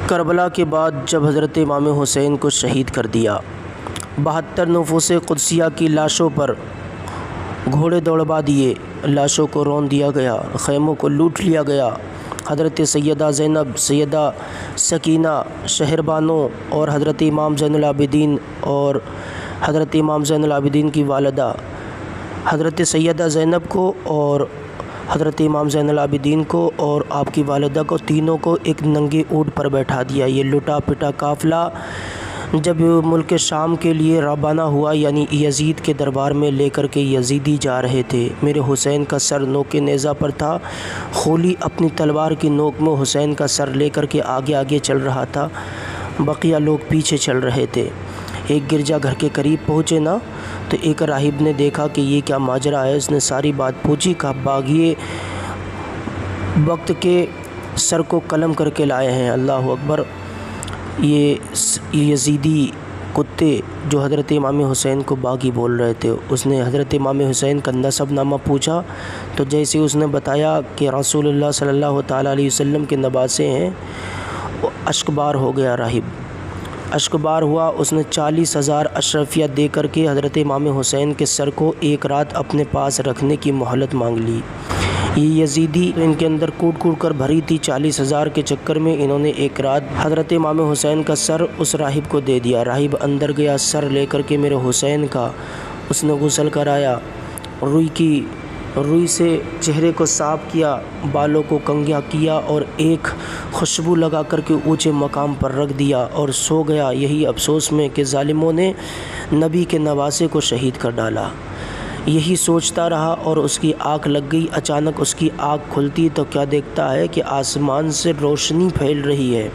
کربلا کے بعد جب حضرت امام حسین کو شہید کر دیا، 72 نفوس قدسیہ کی لاشوں پر گھوڑے دوڑوا دیے، لاشوں کو رون دیا گیا، خیموں کو لوٹ لیا گیا۔ حضرت سیدہ زینب، سیدہ سکینہ شہربانو اور حضرت امام زین العابدین اور حضرت امام زین العابدین کی والدہ حضرت سیدہ زینب کو اور حضرت امام زین العابدین کو اور آپ کی والدہ کو، تینوں کو ایک ننگے اونٹ پر بیٹھا دیا۔ یہ لٹا پٹا قافلہ جب ملک شام کے لیے روانہ ہوا، یعنی یزید کے دربار میں لے کر کے یزیدی جا رہے تھے۔ میرے حسین کا سر نوک نیزہ پر تھا، خولی اپنی تلوار کی نوک میں حسین کا سر لے کر کے آگے آگے چل رہا تھا، بقیہ لوگ پیچھے چل رہے تھے۔ ایک گرجا گھر کے قریب پہنچے نا تو ایک راہب نے دیکھا کہ یہ کیا ماجرا ہے۔ اس نے ساری بات پوچھی، کہا باغیے وقت کے سر کو قلم کر کے لائے ہیں۔ اللہ اکبر! یہ یزیدی کتے جو حضرت امام حسین کو باغی بول رہے تھے، اس نے حضرت امام حسین کا نسب نامہ پوچھا تو جیسے اس نے بتایا کہ رسول اللہ صلی اللہ تعالیٰ علیہ وسلم کے نواسے ہیں، اشکبار ہو گیا راہب، اشکبار ہوا۔ اس نے 40,000 اشرفیہ دے کر کے حضرت امام حسین کے سر کو ایک رات اپنے پاس رکھنے کی مہلت مانگ لی۔ یہ یزیدی ان کے اندر کوٹ کوٹ کر بھری تھی، 40,000 کے چکر میں انہوں نے ایک رات حضرت امام حسین کا سر اس راہب کو دے دیا۔ راہب اندر گیا، سر لے کر کے میرے حسین کا اس نے غسل کرایا، روئی سے چہرے کو صاف کیا، بالوں کو کنگھیا کیا اور ایک خوشبو لگا کر کے اونچے مقام پر رکھ دیا اور سو گیا، یہی افسوس میں کہ ظالموں نے نبی کے نواسے کو شہید کر ڈالا۔ یہی سوچتا رہا اور اس کی آنکھ لگ گئی۔ اچانک اس کی آنکھ کھلتی تو کیا دیکھتا ہے کہ آسمان سے روشنی پھیل رہی ہے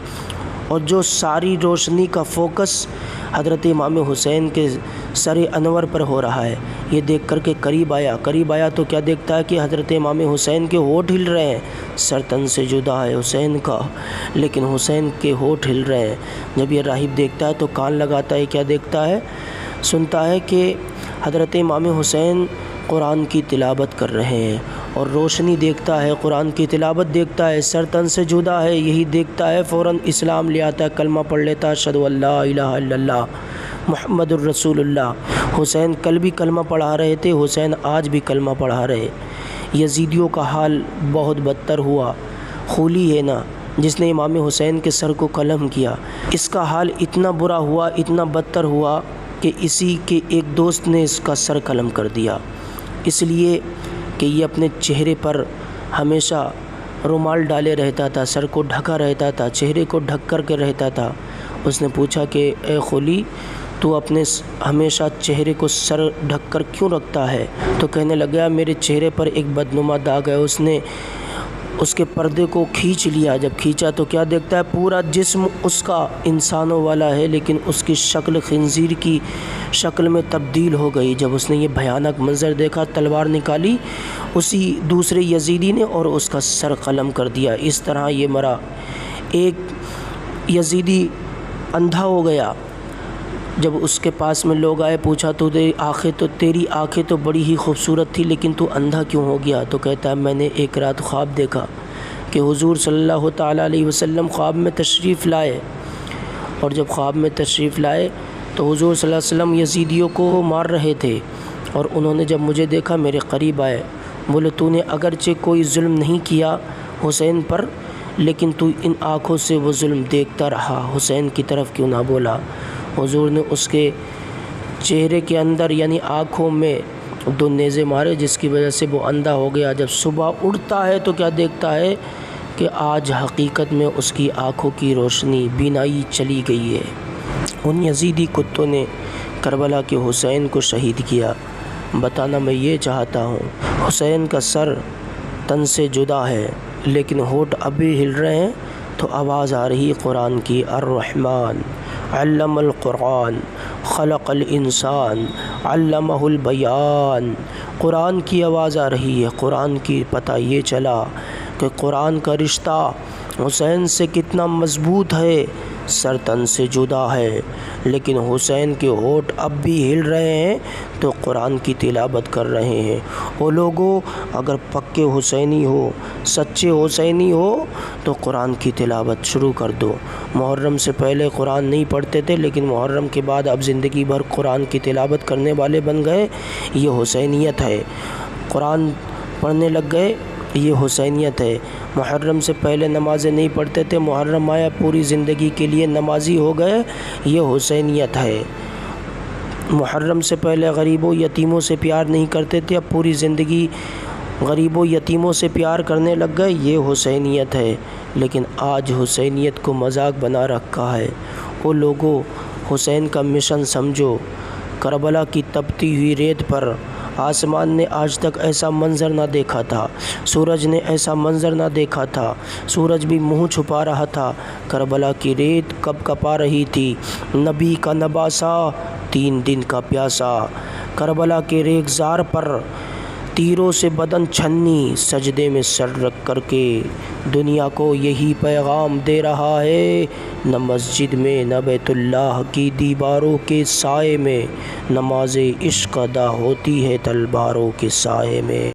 اور جو ساری روشنی کا فوکس حضرت امام حسین کے سر انور پر ہو رہا ہے۔ یہ دیکھ کر کے قریب آیا تو کیا دیکھتا ہے کہ حضرت امام حسین کے ہونٹ ہل رہے ہیں۔ سر تن سے جدا ہے حسین کا، لیکن حسین کے ہونٹ ہل رہے ہیں۔ جب یہ راہب دیکھتا ہے تو کان لگاتا ہے، کیا دیکھتا ہے؟ سنتا ہے کہ حضرت امام حسین قرآن کی تلاوت کر رہے ہیں اور روشنی دیکھتا ہے، قرآن کی تلاوت دیکھتا ہے، سر تن سے جدا ہے، یہی دیکھتا ہے فوراً اسلام لے آتا ہے، کلمہ پڑھ لیتا ہے، اشہد ان لا الہ الا اللہ محمد الرسول اللہ۔ حسین کل بھی کلمہ پڑھا رہے تھے، حسین آج بھی کلمہ پڑھا رہے۔ یزیدیوں کا حال بہت بدتر ہوا۔ خولی ہے نا جس نے امام حسین کے سر کو قلم کیا، اس کا حال اتنا برا ہوا، اتنا بدتر ہوا کہ اسی کے ایک دوست نے اس کا سر قلم کر دیا، اس لیے کہ یہ اپنے چہرے پر ہمیشہ رومال ڈالے رہتا تھا، سر کو ڈھکا رہتا تھا، چہرے کو ڈھک کر کے رہتا تھا۔ اس نے پوچھا کہ اے خولی، تو اپنے ہمیشہ چہرے کو سر ڈھک کر کیوں رکھتا ہے؟ تو کہنے لگا میرے چہرے پر ایک بدنما داغ ہے۔ اس نے اس کے پردے کو کھینچ لیا، جب کھینچا تو کیا دیکھتا ہے؟ پورا جسم اس کا انسانوں والا ہے، لیکن اس کی شکل خنزیر کی شکل میں تبدیل ہو گئی۔ جب اس نے یہ بھیانک منظر دیکھا، تلوار نکالی اسی دوسرے یزیدی نے اور اس کا سر قلم کر دیا۔ اس طرح یہ مرا۔ ایک یزیدی اندھا ہو گیا۔ جب اس کے پاس میں لوگ آئے، پوچھا تیری آنکھیں تو بڑی ہی خوبصورت تھی، لیکن تو اندھا کیوں ہو گیا؟ تو کہتا ہے میں نے ایک رات خواب دیکھا کہ حضور صلی اللہ تعالیٰ علیہ وسلم خواب میں تشریف لائے، اور جب خواب میں تشریف لائے تو حضور صلی اللہ علیہ وسلم یزیدیوں کو مار رہے تھے، اور انہوں نے جب مجھے دیکھا میرے قریب آئے، بولے تو نے اگرچہ کوئی ظلم نہیں کیا حسین پر، لیکن تو ان آنکھوں سے وہ ظلم دیکھتا رہا، حسین کی طرف کیوں نہ بولا؟ حضور نے اس کے چہرے کے اندر یعنی آنکھوں میں 2 نیزے مارے، جس کی وجہ سے وہ اندھا ہو گیا۔ جب صبح اٹھتا ہے تو کیا دیکھتا ہے کہ آج حقیقت میں اس کی آنکھوں کی روشنی، بینائی چلی گئی ہے۔ ان یزیدی کتوں نے کربلا کے حسین کو شہید کیا۔ بتانا میں یہ چاہتا ہوں، حسین کا سر تن سے جدا ہے لیکن ہونٹ ابھی ہل رہے ہیں، تو آواز آ رہی قرآن کی، الرحمن علم القرآن خلق الانسان علمہ البیان۔ قرآن کی آواز آ رہی ہے، قرآن کی پتہ یہ چلا کہ قرآن کا رشتہ حسین سے کتنا مضبوط ہے، سر تن سے جدا ہے، لیکن حسین کے ہونٹ اب بھی ہل رہے ہیں تو قرآن کی تلاوت کر رہے ہیں۔ وہ لوگوں، اگر پکے حسینی ہو، سچے حسینی ہو تو قرآن کی تلاوت شروع کر دو۔ محرم سے پہلے قرآن نہیں پڑھتے تھے، لیکن محرم کے بعد اب زندگی بھر قرآن کی تلاوت کرنے والے بن گئے، یہ حسینیت ہے۔ قرآن پڑھنے لگ گئے، یہ حسینیت ہے۔ محرم سے پہلے نمازیں نہیں پڑھتے تھے، محرم آیا پوری زندگی کے لیے نمازی ہو گئے، یہ حسینیت ہے۔ محرم سے پہلے غریبوں یتیموں سے پیار نہیں کرتے تھے، اب پوری زندگی غریبوں یتیموں سے پیار کرنے لگ گئے، یہ حسینیت ہے۔ لیکن آج حسینیت کو مذاق بنا رکھا ہے۔ وہ لوگوں، حسین کا مشن سمجھو۔ کربلا کی تپتی ہوئی ریت پر آسمان نے آج تک ایسا منظر نہ دیکھا تھا، سورج نے ایسا منظر نہ دیکھا تھا، سورج بھی منہ چھپا رہا تھا۔ کربلا کی ریت کب کپا رہی تھی، نبی کا نباسا 3 دن کا پیاسا۔ کربلا کے ریگزار پر تیروں سے بدن چھنی، سجدے میں سر رکھ کر کے دنیا کو یہی پیغام دے رہا ہے، نہ مسجد میں نہ بیت اللہ کی دیواروں کے سائے میں، نماز عشق ادا ہوتی ہے تلواروں کے سائے میں۔